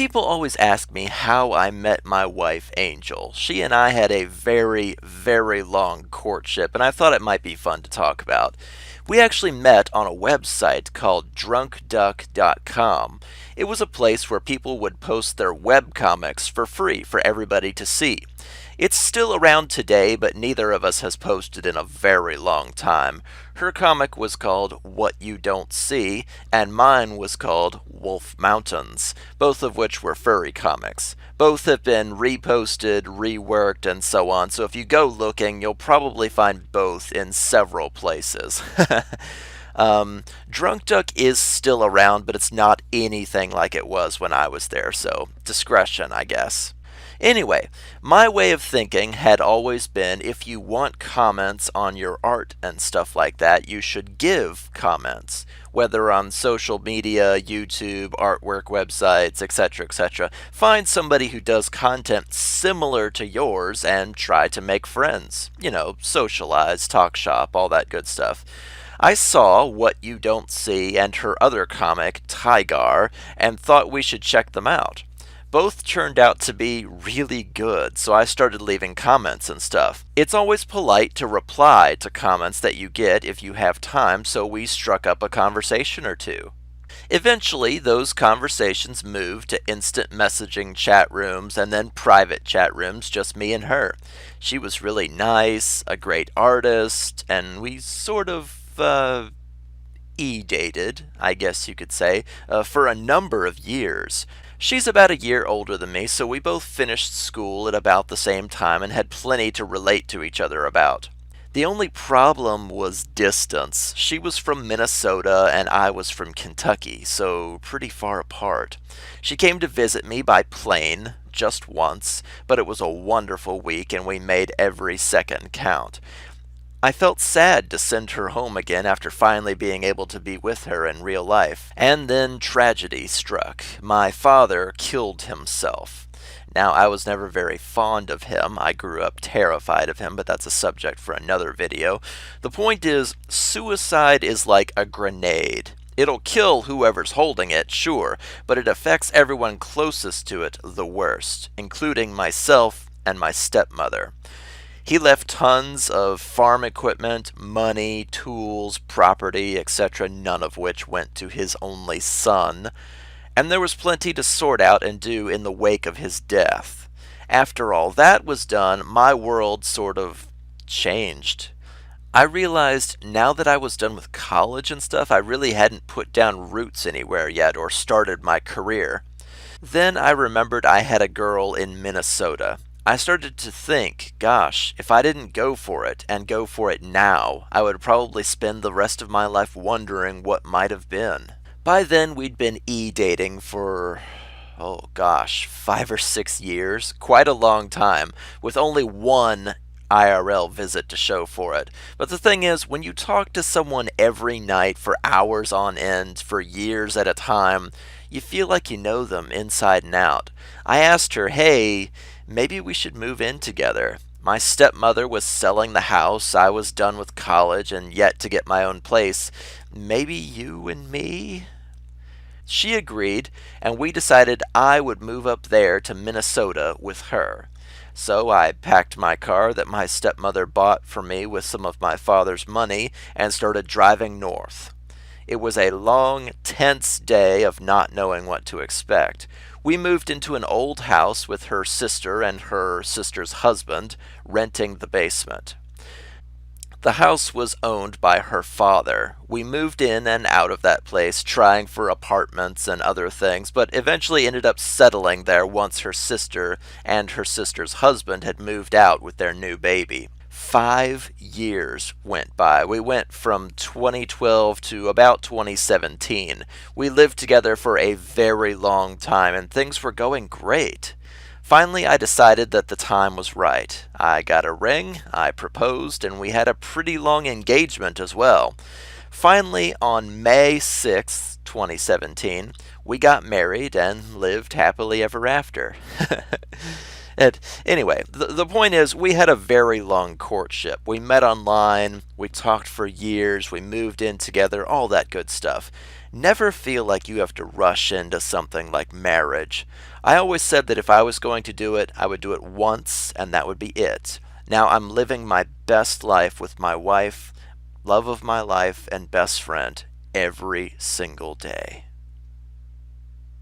People always ask me how I met my wife, Angel. She and I had a very, very long courtship, and I thought it might be fun to talk about. We actually met on a website called drunkduck.com. It was a place where people would post their webcomics for free for everybody to see. It's still around today, but neither of us has posted in a very long time. Her comic was called What You Don't See, and mine was called Wolf Mountains, both of which were furry comics. Both have been reposted, reworked, and so on, so if you go looking, you'll probably find both in several places. Drunk Duck is still around, but it's not anything like it was when I was there, so discretion, I guess. Anyway, my way of thinking had always been if you want comments on your art and stuff like that, you should give comments, whether on social media, YouTube, artwork websites, etc., etc. Find somebody who does content similar to yours and try to make friends. You know, socialize, talk shop, all that good stuff. I saw What You Don't See and her other comic, Tygar, and thought we should check them out. Both turned out to be really good, so I started leaving comments and stuff. It's always polite to reply to comments that you get if you have time, so we struck up a conversation or two. Eventually, those conversations moved to instant messaging chat rooms and then private chat rooms, just me and her. She was really nice, a great artist, and we sort of, e-dated, I guess you could say, for a number of years. She's about a year older than me, so we both finished school at about the same time and had plenty to relate to each other about. The only problem was distance. She was from Minnesota and I was from Kentucky, so pretty far apart. She came to visit me by plane, just once, but it was a wonderful week and we made every second count. I felt sad to send her home again after finally being able to be with her in real life. And then tragedy struck. My father killed himself. Now, I was never very fond of him. I grew up terrified of him, but that's a subject for another video. The point is, suicide is like a grenade. It'll kill whoever's holding it, sure, but it affects everyone closest to it the worst, including myself and my stepmother. He left tons of farm equipment, money, tools, property, etc., none of which went to his only son, and there was plenty to sort out and do in the wake of his death. After all that was done, my world sort of changed. I realized now that I was done with college and stuff, I really hadn't put down roots anywhere yet or started my career. Then I remembered I had a girl in Minnesota. I started to think, gosh, if I didn't go for it, and go for it now, I would probably spend the rest of my life wondering what might have been. By then, we'd been e-dating for, oh gosh, 5 or 6 years, quite a long time, with only one IRL visit to show for it. But the thing is, when you talk to someone every night for hours on end, for years at a time, you feel like you know them inside and out. I asked her, hey, maybe we should move in together. My stepmother was selling the house, I was done with college and yet to get my own place. Maybe you and me? She agreed, and we decided I would move up there to Minnesota with her. So I packed my car that my stepmother bought for me with some of my father's money and started driving north. It was a long, tense day of not knowing what to expect. We moved into an old house with her sister and her sister's husband, renting the basement. The house was owned by her father. We moved in and out of that place, trying for apartments and other things, but eventually ended up settling there once her sister and her sister's husband had moved out with their new baby. 5 years went by. We went from 2012 to about 2017. We lived together for a very long time and things were going great. Finally, I decided that the time was right. I got a ring, I proposed, and we had a pretty long engagement as well. Finally, on May 6th, 2017, we got married and lived happily ever after. And anyway, the point is, we had a very long courtship. We met online, we talked for years, we moved in together, all that good stuff. Never feel like you have to rush into something like marriage. I always said that if I was going to do it, I would do it once, and that would be it. Now I'm living my best life with my wife, love of my life, and best friend every single day.